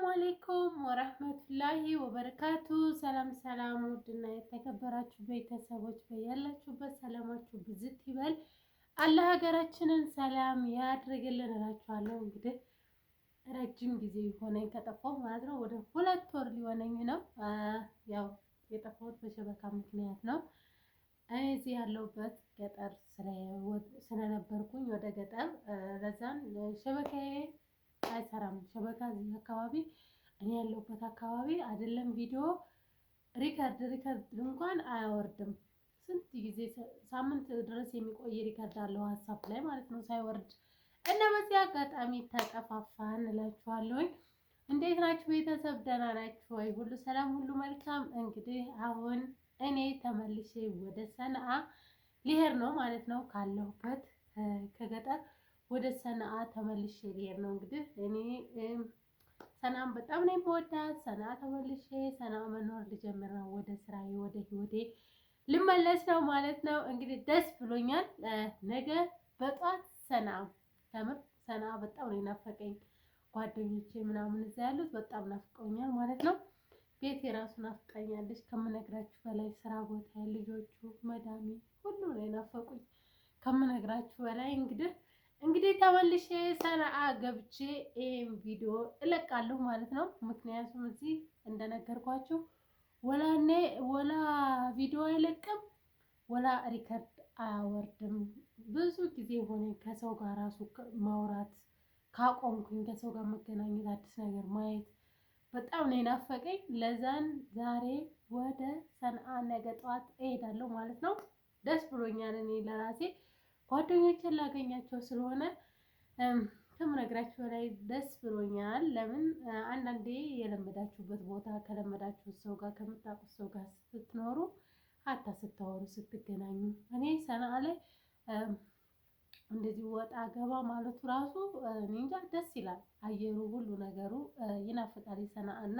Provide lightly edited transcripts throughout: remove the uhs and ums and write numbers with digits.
አለይኩም ወራህመቱላሂ ወበረካቱ። ሰላም ሰላም፣ ውድና የተከበራችሁ ቤተሰቦች በያላችሁበት ሰላማችሁ ብዝት ይበል። አላህ ሀገራችንን ሰላም ያድርግልን እላችኋለሁ። እንግዲህ ረጅም ጊዜ ሆነኝ ከጠፋሁ ማለት ነው። ወደ 2 ወር ሊሆነኝ ነው። ያው የጠፋሁት በሸበካ ምክንያት ነው። እዚህ ያለሁበት ገጠር ስለነበርኩኝ ወደ ገጠር ለዛን ሸበካዬ አይሰራም። ሸበካ እዚህ አካባቢ እኔ ያለሁበት አካባቢ አይደለም ቪዲዮ ሪከርድ እንኳን አያወርድም። ስንት ጊዜ ሳምንት ድረስ የሚቆይ ሪከርድ አለው ሀሳብ ላይ ማለት ነው ሳይወርድ እና በዚህ አጋጣሚ ተጠፋፋን እላችኋለሁኝ። እንዴት ናችሁ ቤተሰብ? ደህና ናችሁ ወይ? ሁሉ ሰላም፣ ሁሉ መልካም። እንግዲህ አሁን እኔ ተመልሼ ወደ ሰንዓ ሊሄድ ነው ማለት ነው። ካለሁበት ከገጠር ወደ ሰንዓ ተመልሼ ሊሄድ ነው። እንግዲህ እኔ ሰንዓን በጣም ነው የምወዳት። ሰንዓ ተመልሼ ሰንዓ መኖር ልጀምር ነው። ወደ ስራዬ ወደ ህይወቴ ልመለስ ነው ማለት ነው። እንግዲህ ደስ ብሎኛል። ነገ በጧት ሰንዓ ተምር ሰንዓ በጣም ነው የናፈቀኝ። ጓደኞቼ ምናምን እዛ ያሉት በጣም ናፍቀውኛል ማለት ነው። ቤት የራሱ ናፍቃኛለች ከምነግራችሁ በላይ። ስራ ቦታ ልጆቹ፣ መዳሜ ሁሉ ነው የናፈቁኝ ከምነግራችሁ በላይ። እንግዲህ ተመልሼ ሰንዓ ገብቼ ይሄን ቪዲዮ እለቃለሁ ማለት ነው። ምክንያቱም እዚህ እንደነገርኳችሁ ወላ ቪዲዮ አይለቅም ወላ ሪከርድ አያወርድም። ብዙ ጊዜ ሆነ ከሰው ጋር ራሱ ማውራት ካቆምኩኝ፣ ከሰው ጋር መገናኘት፣ አዲስ ነገር ማየት በጣም ነው የናፈቀኝ። ለዛን ዛሬ ወደ ሰንዓ ነገ ጠዋት እሄዳለሁ ማለት ነው። ደስ ብሎኛል። እኔ ለራሴ ጓደኞቼን ላገኛቸው ስለሆነ ከምነግራችሁ በላይ ደስ ብሎኛል። ለምን አንዳንዴ የለመዳችሁበት ቦታ ከለመዳችሁት ሰው ጋር ከምታውቁት ሰው ጋር ስትኖሩ ሀታ ስታወሩ ስትገናኙ፣ እኔ ሰንዓ ላይ እንደዚህ ወጣ ገባ ማለቱ ራሱ እኔ እንጃ ደስ ይላል። አየሩ ሁሉ ነገሩ ይናፍቃል ሰንዓ እና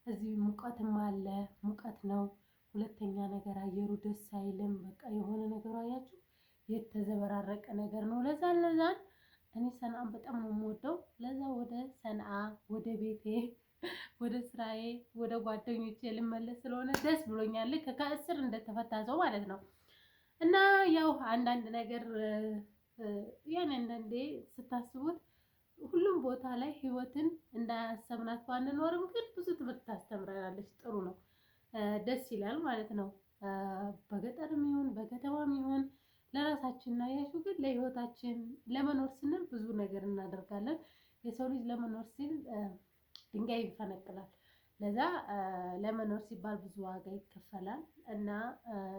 እዚህ ሙቀትም አለ፣ ሙቀት ነው። ሁለተኛ ነገር አየሩ ደስ አይልም። በቃ የሆነ ነገሩ አያችሁ የተዘበራረቀ ነገር ነው። ለዛን እኔ ሰንዓን በጣም ነው የምወደው። ለዛ ወደ ሰንዓ ወደ ቤቴ ወደ ስራዬ ወደ ጓደኞቼ ልመለስ ስለሆነ ደስ ብሎኛል። ከእስር እንደተፈታ ሰው ማለት ነው። እና ያው አንዳንድ ነገር አንዳንዴ ስታስቡት ሁሉም ቦታ ላይ ህይወትን እንዳያሰብናት ባንኖርም ግን ብዙ ትምህርት ታስተምረናለች። ጥሩ ነው፣ ደስ ይላል ማለት ነው። በገጠርም ይሁን በከተማም ይሁን ለራሳችን ነው ያሹ። ግን ለህይወታችን ለመኖር ስንል ብዙ ነገር እናደርጋለን። የሰው ልጅ ለመኖር ሲል ድንጋይ ይፈነቅላል። ለዛ ለመኖር ሲባል ብዙ ዋጋ ይከፈላል። እና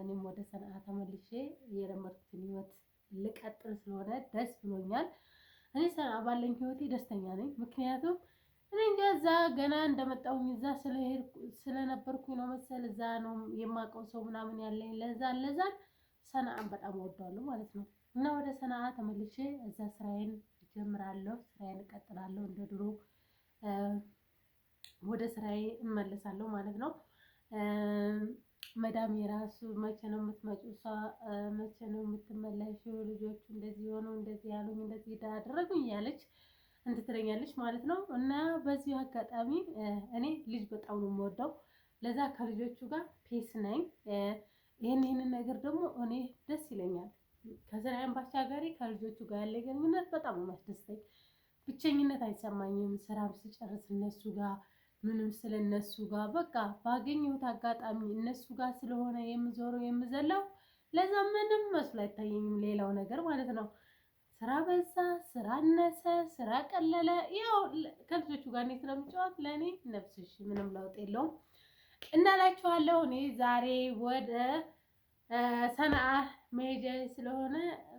እኔም ወደ ሰንዓ ተመልሼ የለመድኩትን ህይወት ልቀጥል ስለሆነ ደስ ብሎኛል። እኔ ሰንዓ ባለኝ ህይወቴ ደስተኛ ነኝ። ምክንያቱም እኔ እንጃ እዛ ገና እንደመጣሁኝ እዛ ስለነበርኩኝ ነው መሰል እዛ ነው የማውቀው ሰው ምናምን ያለኝ። ለዛን ሰንዓን በጣም እወደዋለሁ ማለት ነው። እና ወደ ሰንዓ ተመልሼ እዛ ስራዬን እጀምራለሁ፣ ስራዬን እቀጥላለሁ። እንደ ድሮ ወደ ስራዬ እመለሳለሁ ማለት ነው። መዳም የራሱ መቼ ነው የምትመጪው? እሷ መቼ ነው የምትመለሺው? ልጆቹ እንደዚህ ሆነው እንደዚህ ያሉኝ እንደዚህ አደረጉኝ እያለች እንትትለኛለች ማለት ነው። እና በዚህ አጋጣሚ እኔ ልጅ በጣም ነው የምወደው። ለዛ ከልጆቹ ጋር ፔስ ነኝ። ይሄንን ነገር ደግሞ እኔ ደስ ይለኛል። ከስራዬም ባሻገሪ ከልጆቹ ጋር ያለ ግንኙነት በጣም ነው የሚያስደስተኝ። ብቸኝነት አይሰማኝም። ስራም ስጨርስ እነሱ ጋር ምንም ስለነሱ ጋር በቃ ባገኘሁት አጋጣሚ እነሱ ጋር ስለሆነ የምዞረው የምዘለው፣ ለዛ ምንም መስሎ አይታየኝም ሌላው ነገር ማለት ነው። ስራ በዛ፣ ስራ አነሰ፣ ስራ ቀለለ፣ ያው ከልጆቹ ጋር እኔ ስለምጫወት ለእኔ ነፍስሽ ምንም ለውጥ የለውም እናላችኋለሁ። እኔ ዛሬ ወደ ሰንዓ መሄጃ ስለሆነ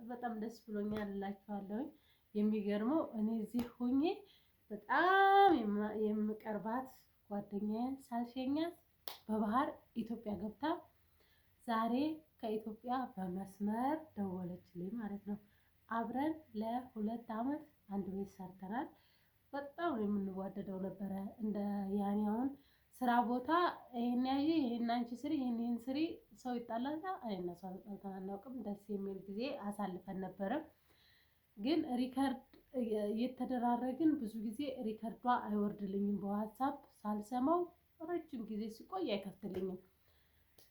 በጣም ደስ ብሎኛል እላችኋለሁኝ። የሚገርመው እኔ እዚህ ሆኜ በጣም የምቀርባት ጓደኛዬን ሳልሸኛት በባህር ኢትዮጵያ ገብታ ዛሬ ከኢትዮጵያ በመስመር ደወለችልኝ ማለት ነው። አብረን ለ2 አመት አንድ ቤት ሰርተናል። በጣም የምንዋደደው ነበረ። እንደ ያኔ አሁን ስራ ቦታ ይሄን ያዢ ይሄን አንቺ ስሪ ይሄን ስሪ ሰው ይጣላል። እኔና እሷ ተጣልተን አናውቅም። ደስ የሚል ጊዜ አሳልፈን ነበረ። ግን ሪከርድ እየተደራረግን ብዙ ጊዜ ሪከርዷ አይወርድልኝም። በዋትሳፕ ሳልሰማው ረጅም ጊዜ ሲቆይ አይከፍትልኝም።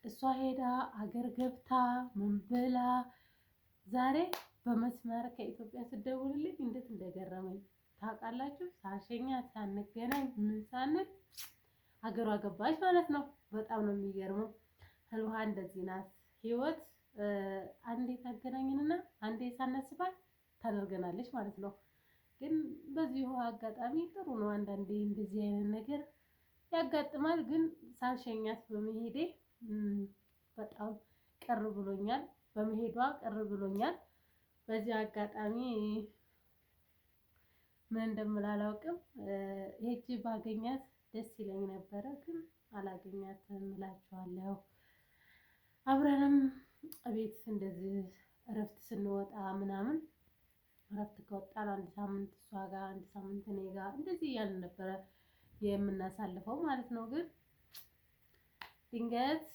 እሷ ሄዳ አገር ገብታ ምን ብላ ዛሬ በመስመር ከኢትዮጵያ ስትደውልልኝ እንዴት እንደገረመኝ ታውቃላችሁ? ሳሸኛ ሳንገናኝ ምን ሳንል ሀገሯ ገባች ማለት ነው። በጣም ነው የሚገርመው። ህልውሃ እንደዚህ ናት ህይወት። አንዴ ታገናኝንና አንዴ ሳናስባት ታደርገናለች ማለት ነው። ግን በዚሁ አጋጣሚ ጥሩ ነው። አንዳንዴ እንደዚህ አይነት ነገር ያጋጥማል። ግን ሳልሸኛት በመሄዴ በጣም ቅር ብሎኛል። በመሄዷ ቅር ብሎኛል። በዚህ አጋጣሚ ምን እንደምል አላውቅም። ሄጄ ባገኛት ደስ ይለኝ ነበረ፣ ግን አላገኛትም እላችኋለሁ። አብረንም ቤት እንደዚህ እረፍት ስንወጣ ምናምን እረፍት ከወጣን አንድ ሳምንት እሷ ጋር አንድ ሳምንት እኔ ጋር እንደዚህ እያልን ነበረ የምናሳልፈው ማለት ነው። ግን ድንገት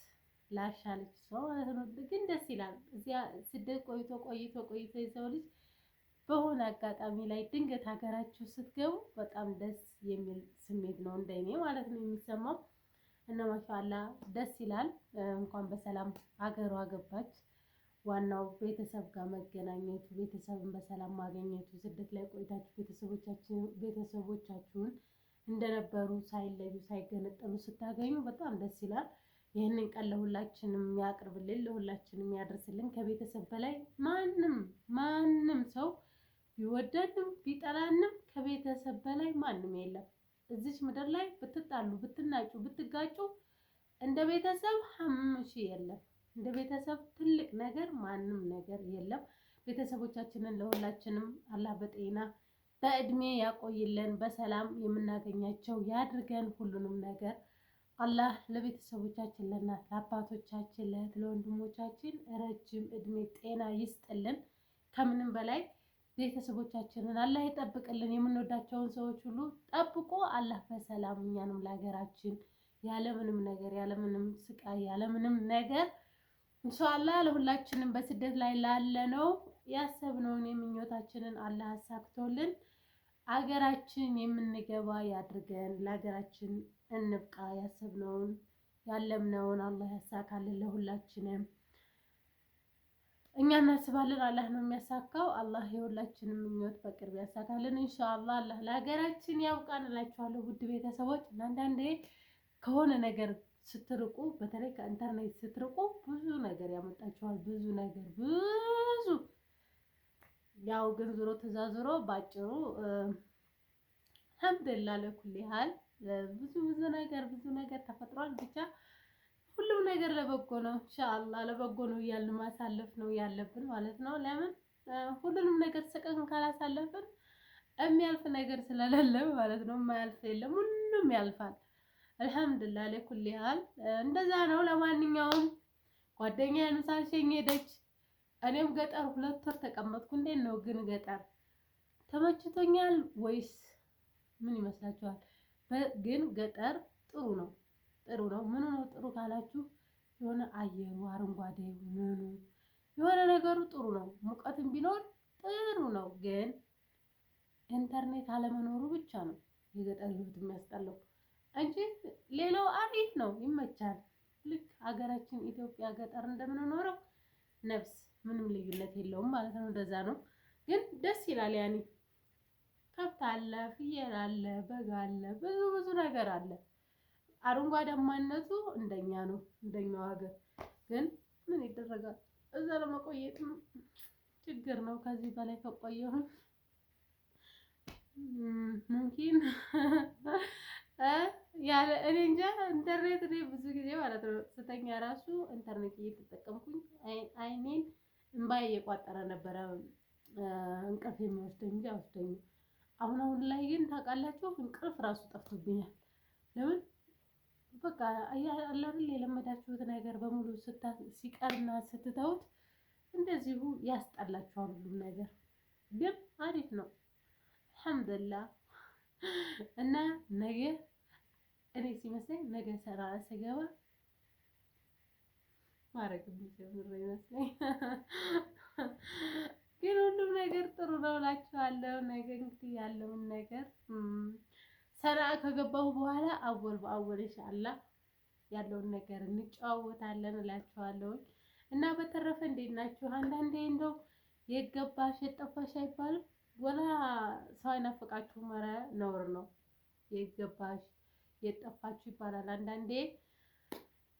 ላሻለች ሰው ማለት ነው። ግን ደስ ይላል። እዚያ ስደት ቆይቶ የሰው ልጅ በሆነ አጋጣሚ ላይ ድንገት ሀገራችሁ ስትገቡ በጣም ደስ የሚል ስሜት ነው እንደኔ ማለት ነው የሚሰማው። እና ማሻአላ ደስ ይላል። እንኳን በሰላም ሀገሯ ገባች። ዋናው ቤተሰብ ጋር መገናኘቱ፣ ቤተሰብን በሰላም ማግኘቱ፣ ስደት ላይ ቆይታችሁ ቤተሰቦቻችሁን እንደነበሩ ሳይለዩ ሳይገነጠሉ ስታገኙ በጣም ደስ ይላል። ይህንን ቀን ለሁላችንም ያቅርብልን፣ ለሁላችንም ያደርስልን። ከቤተሰብ በላይ ማንም ሰው ቢወደንም ቢጠላንም ከቤተሰብ በላይ ማንም የለም። እዚች ምድር ላይ ብትጣሉ፣ ብትናጩ፣ ብትጋጩ እንደ ቤተሰብ ሀምሺ የለም። እንደ ቤተሰብ ትልቅ ነገር ማንም ነገር የለም። ቤተሰቦቻችንን ለሁላችንም አላህ በጤና በእድሜ ያቆይልን፣ በሰላም የምናገኛቸው ያድርገን። ሁሉንም ነገር አላህ ለቤተሰቦቻችን፣ ለእናት ለአባቶቻችን፣ ለእህት ለወንድሞቻችን ረጅም እድሜ ጤና ይስጥልን። ከምንም በላይ ቤተሰቦቻችንን አላህ ይጠብቅልን። የምንወዳቸውን ሰዎች ሁሉ ጠብቆ አላህ በሰላም እኛንም ለሀገራችን ያለምንም ነገር ያለምንም ስቃይ ያለምንም ነገር ኢንሻአላህ ለሁላችንም በስደት ላይ ላለነው ያሰብነውን የምኞታችንን አላህ አሳክቶልን አገራችን የምንገባ ያድርገን። ለሀገራችን እንብቃ። ያሰብነውን ያለምነውን አላህ ያሳካልን ለሁላችንም። እኛ እናስባለን፣ አላህ ነው የሚያሳካው። አላህ የሁላችንም ምኞት በቅርብ ያሳካልን ኢንሻአላህ። አላህ ለሀገራችን ያብቃን እላችኋለሁ ውድ ቤተሰቦች። አንዳንዴ ከሆነ ነገር ስትርቁ፣ በተለይ ከኢንተርኔት ስትርቁ ብዙ ነገር ያመጣችኋል። ብዙ ነገር ያው ግን ዞሮ ተዛዝሮ ባጭሩ አልሐምዱሊላህ ለኩል ያህል ብዙ ነገር ተፈጥሯል። ብቻ ሁሉም ነገር ለበጎ ነው ኢንሻአላህ። ለበጎ ነው እያልን ማሳለፍ ነው ያለብን ማለት ነው። ለምን ሁሉንም ነገር ስቀን ካላሳለፍን የሚያልፍ ነገር ስለሌለ ማለት ነው። የማያልፍ የለም፣ ሁሉም ያልፋል። አልሐምዱሊላህ ለኩል ያህል እንደዛ ነው። ለማንኛውም ጓደኛዬን ሳልሸኝ ሄደች። እኔም ገጠር 2 ወር ተቀመጥኩ። እንዴት ነው ግን ገጠር ተመችቶኛል ወይስ ምን ይመስላችኋል? ግን ገጠር ጥሩ ነው። ምኑ ነው ጥሩ ካላችሁ የሆነ አየሩ፣ አረንጓዴው፣ ምኑ የሆነ ነገሩ ጥሩ ነው። ሙቀትም ቢኖር ጥሩ ነው። ግን ኢንተርኔት አለመኖሩ ብቻ ነው የገጠር ህይወት የሚያስጠላው እንጂ ሌላው አሪፍ ነው፣ ይመቻል። ልክ ሀገራችን ኢትዮጵያ ገጠር እንደምንኖረው ነፍስ ምንም ልዩነት የለውም ማለት ነው። እንደዛ ነው። ግን ደስ ይላል። ያኔ ከብት አለ፣ ፍየል አለ፣ በግ አለ፣ ብዙ ነገር አለ። አረንጓዴማነቱ እንደኛ ነው፣ እንደኛው ሀገር። ግን ምን ይደረጋል፣ እዛ ለመቆየትም ችግር ነው። ከዚህ በላይ ከቆየሁኝ ሙምኪን ያለ እኔ እንጃ። ኢንተርኔት እኔ ብዙ ጊዜ ማለት ነው ስተኛ ራሱ ኢንተርኔት እየተጠቀምኩኝ አይኔን እምባዬ እየቋጠረ ነበረ እንቅልፍ የሚወስደኝ እንጂ አይወስደኝም። አሁን ላይ ግን ታውቃላችሁ እንቅልፍ ራሱ ጠፍቶብኛል። ለምን በቃ አይደል የለመዳችሁት ነገር በሙሉ ሲቀርና ስትተውት እንደዚሁ ያስጠላችኋል ሁሉም ነገር። ግን አሪፍ ነው አልሐምዱሊላህ። እና ነገ እኔ ሲመስለኝ ነገ ሰራ ስገባ ማረግ የሚጀምር ይመስለኝ ግን ሁሉም ነገር ጥሩ ነው እላችኋለሁ። ነገ እንግዲህ ያለውን ነገር ሰራ ከገባሁ በኋላ አወል በአወል ኢንሻአላህ ያለውን ነገር እንጨዋወታለን እላችኋለሁ። እና በተረፈ እንዴት ናችሁ? አንዳንዴ እንደው የገባሽ የጠፋሽ አይባልም ወላ ሰው አይናፍቃችሁም? ኧረ ነውር ነው። የገባሽ የጠፋችሁ ይባላል አንዳንዴ።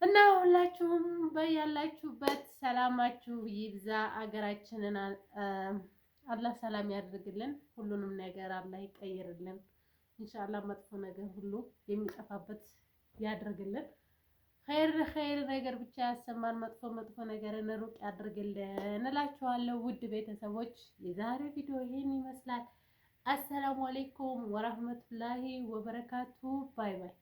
እና ሁላችሁም በያላችሁበት ሰላማችሁ ይብዛ። አገራችንን አላህ ሰላም ያድርግልን። ሁሉንም ነገር አላህ ይቀይርልን። ኢንሻአላህ መጥፎ ነገር ሁሉ የሚጠፋበት ያድርግልን። ኸይር ነገር ብቻ ያሰማን። መጥፎ ነገርን ሩቅ ያድርግልን እላችኋለሁ። ውድ ቤተሰቦች የዛሬ ቪዲዮ ይሄን ይመስላል። አሰላሙ አለይኩም ወራህመቱላሂ ወበረካቱ። ባይ ባይ።